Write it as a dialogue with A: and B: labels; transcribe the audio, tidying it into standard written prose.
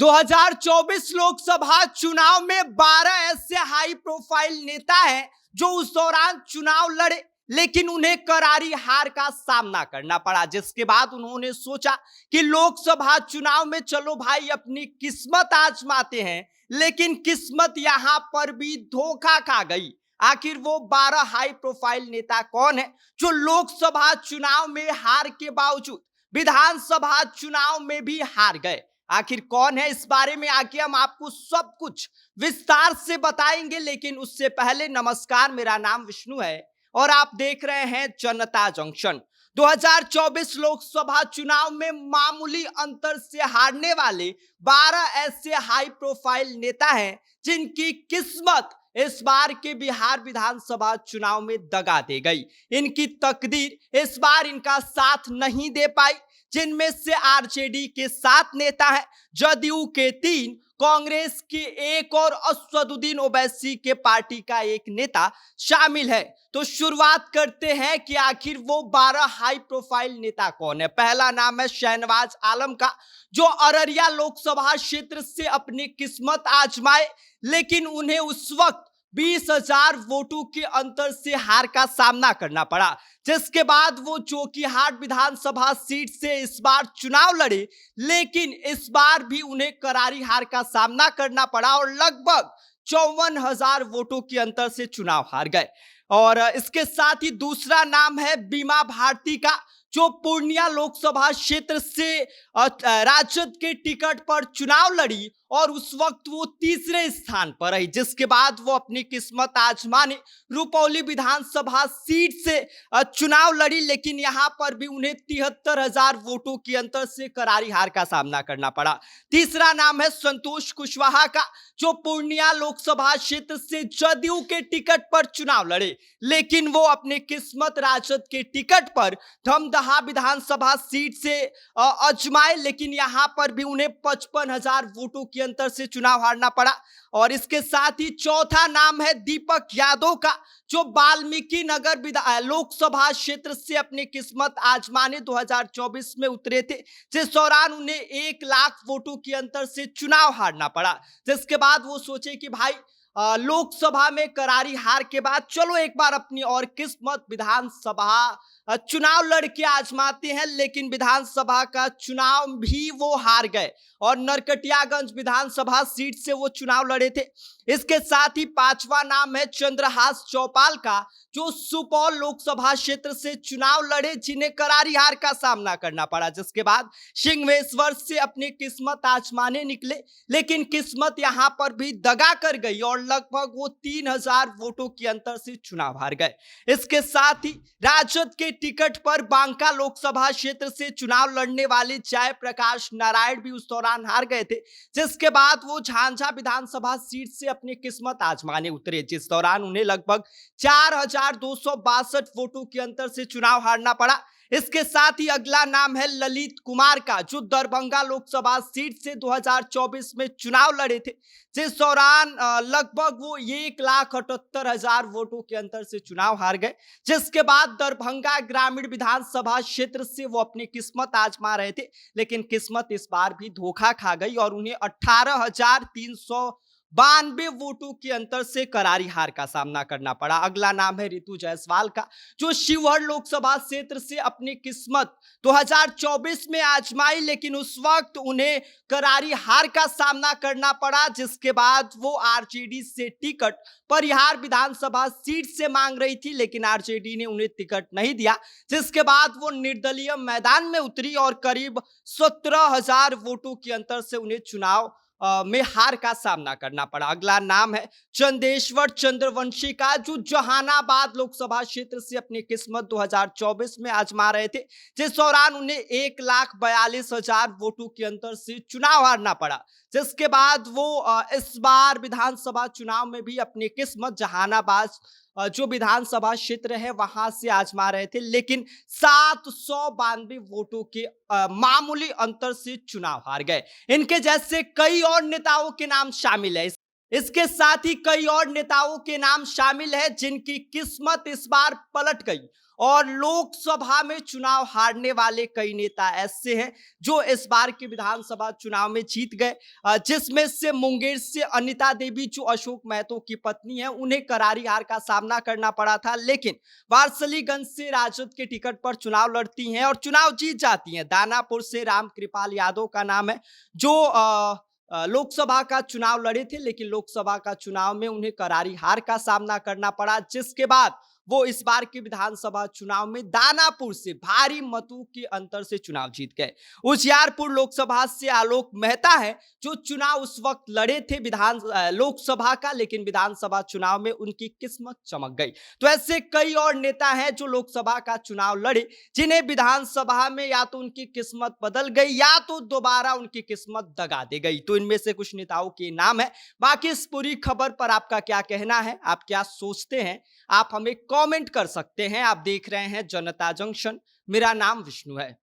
A: 2024 लोकसभा चुनाव में 12 ऐसे हाई प्रोफाइल नेता हैं जो उस दौरान चुनाव लड़े, लेकिन उन्हें करारी हार का सामना करना पड़ा। जिसके बाद उन्होंने सोचा कि लोकसभा चुनाव में चलो भाई अपनी किस्मत आजमाते हैं, लेकिन किस्मत यहां पर भी धोखा खा गई। आखिर वो 12 हाई प्रोफाइल नेता कौन है जो लोकसभा चुनाव में हार के बावजूद विधानसभा चुनाव में भी हार गए? आखिर कौन है, इस बारे में आगे हम आपको सब कुछ विस्तार से बताएंगे। लेकिन उससे पहले नमस्कार, मेरा नाम विष्णु है और आप देख रहे हैं जनता जंक्शन। 2024 लोकसभा चुनाव में मामूली अंतर से हारने वाले 12 ऐसे हाई प्रोफाइल नेता हैं जिनकी किस्मत इस बार के बिहार विधानसभा चुनाव में दगा दे गई। इनकी तकदीर इस बार इनका साथ नहीं दे पाई, जिनमें से आरजेडी के 7 नेता हैं, जदयू के 3, कांग्रेस के 1 और असदुद्दीन ओवैसी के पार्टी का 1 नेता शामिल है। तो शुरुआत करते हैं कि आखिर वो 12 हाई प्रोफाइल नेता कौन है। पहला नाम है शहनवाज आलम का, जो अररिया लोकसभा क्षेत्र से अपनी किस्मत आजमाए, लेकिन उन्हें उस वक्त 20,000 वोटों के अंतर से हार का सामना करना पड़ा। जिसके बाद वो जोकीहाट विधानसभा सीट से इस बार चुनाव लड़े, लेकिन इस बार भी उन्हें करारी हार का सामना करना पड़ा और लगभग 54,000 वोटों के अंतर से चुनाव हार गए। और इसके साथ ही दूसरा नाम है बीमा भारती का, जो पूर्णिया लोकसभा क्षेत्र से राजद के टिकट पर चुनाव लड़ी और उस वक्त वो तीसरे स्थान पर रही। जिसके बाद वो अपनी किस्मत आजमाने रुपौली विधानसभा सीट से चुनाव लड़ी, लेकिन यहां पर भी उन्हें 73,000 वोटों के अंतर से करारी हार का सामना करना पड़ा। तीसरा नाम है संतोष कुशवाहा का, जो पूर्णिया लोकसभा क्षेत्र से जदयू के टिकट पर चुनाव लड़े, लेकिन वो अपनी किस्मत राजद के टिकट पर धमदाहा विधानसभा सीट से आजमाए, लेकिन यहां पर भी उन्हें 55,000 वोटों के अंतर से चुनाव हारना पड़ा। और इसके साथ ही चौथा नाम है दीपक यादव का, जो वाल्मीकि नगर लोकसभा क्षेत्र से अपनी किस्मत आजमाने 2024 में उतरे थे, जिस दौरान उन्हें 1 लाख वोटों के अंतर से चुनाव हारना पड़ा। जिसके बाद वो सोचे कि भाई लोकसभा में करारी हार के बाद चलो एक बार अपनी और किस्मत विधानसभा चुनाव लड़के आजमाते हैं, लेकिन विधानसभा का चुनाव भी वो हार गए और नरकटियागंज विधानसभा सीट से वो चुनाव लड़े थे। इसके साथ ही पांचवा नाम है चंद्रहास चौपाल का, जो सुपौल लोकसभा क्षेत्र से चुनाव लड़े, जिन्हें करारी हार का सामना करना पड़ा। जिसके बाद सिंहेश्वर से अपनी किस्मत आजमाने निकले, लेकिन किस्मत यहां पर भी दगा कर गई और लगभग वो 3,000 वोटों के अंतर से चुनाव हार गए। इसके साथ ही राजद के टिकट पर बांका लोकसभा क्षेत्र से चुनाव लड़ने वाले जयप्रकाश नारायण भी उस दौरान हार गए थे। जिसके बाद वो झांझा विधानसभा सीट से अपनी किस्मत आजमाने उतरे, जिस दौरान उन्हें लगभग 4,262 वोटों के अंतर से चुनाव हारना पड़ा। इसके साथ ही अगला नाम है ललित कुमार का, जो दरभंगा लोकसभा सीट से 2024 में चुनाव लड़े थे, जिस दौरान लगभग वो 1,78,000 वोटों के अंतर से चुनाव हार गए। जिसके बाद दरभंगा ग्रामीण विधानसभा क्षेत्र से वो अपनी किस्मत आजमा रहे थे, लेकिन किस्मत इस बार भी धोखा खा गई और उन्हें 18,392 वोटों के अंतर से करारी हार का सामना करना पड़ा। अगला नाम है रितु जायसवाल का, जो शिवहर लोकसभा क्षेत्र से अपनी किस्मत 2024 में आजमाई, लेकिन उस वक्त उन्हें करारी हार का सामना करना पड़ा। जिसके बाद वो आरजेडी से टिकट परिहार विधानसभा सीट से मांग रही थी, लेकिन आरजेडी ने उन्हें टिकट नहीं दिया। जिसके बाद वो निर्दलीय मैदान में उतरी और करीब 17,000 वोटों के अंतर से उन्हें चुनाव में हार का सामना करना पड़ा। अगला नाम है चंदेश्वर चंद्रवंशी का, जो जहानाबाद लोकसभा क्षेत्र से अपनी किस्मत 2024 में आजमा रहे थे, जिस दौरान उन्हें 1,42,000 वोटों के अंतर से चुनाव हारना पड़ा। जिसके बाद वो इस बार विधानसभा चुनाव में भी अपनी किस्मत जहानाबाद जो विधानसभा क्षेत्र है वहां से आजमा रहे थे, लेकिन 792 वोटों के मामूली अंतर से चुनाव हार गए। इनके जैसे कई और नेताओं के नाम शामिल है। इसके साथ ही कई और नेताओं के नाम शामिल है जिनकी किस्मत इस बार पलट गई और लोकसभा में चुनाव हारने वाले कई नेता ऐसे हैं जो इस बार के विधानसभा चुनाव में जीत गए, जिसमें से मुंगेर से अनिता देवी जो अशोक महतो की पत्नी है, उन्हें करारी हार का सामना करना पड़ा था, लेकिन वारसलीगंज से राजद के टिकट पर चुनाव लड़ती हैं और चुनाव जीत जाती हैं। दानापुर से रामकृपाल यादव का नाम है जो लोकसभा का चुनाव लड़े थे, लेकिन लोकसभा का चुनाव में उन्हें करारी हार का सामना करना पड़ा, जिसके बाद वो इस बार के विधानसभा चुनाव में दानापुर से भारी मतों के अंतर से चुनाव जीत गए। उजियारपुर लोकसभा से आलोक मेहता है जो चुनाव उस वक्त लड़े थे लोकसभा का, लेकिन विधानसभा चुनाव में उनकी किस्मत चमक गई। तो ऐसे कई और नेता हैं जो लोकसभा का चुनाव लड़े, जिन्हें विधानसभा में या तो उनकी किस्मत बदल गई या तो दोबारा उनकी किस्मत दगा दी गई। तो इनमें से कुछ नेताओं के नाम है। बाकी इस पूरी खबर पर आपका क्या कहना है, आप क्या सोचते हैं, आप हमें कमेंट कर सकते हैं। आप देख रहे हैं जनता जंक्शन, मेरा नाम विष्णु है।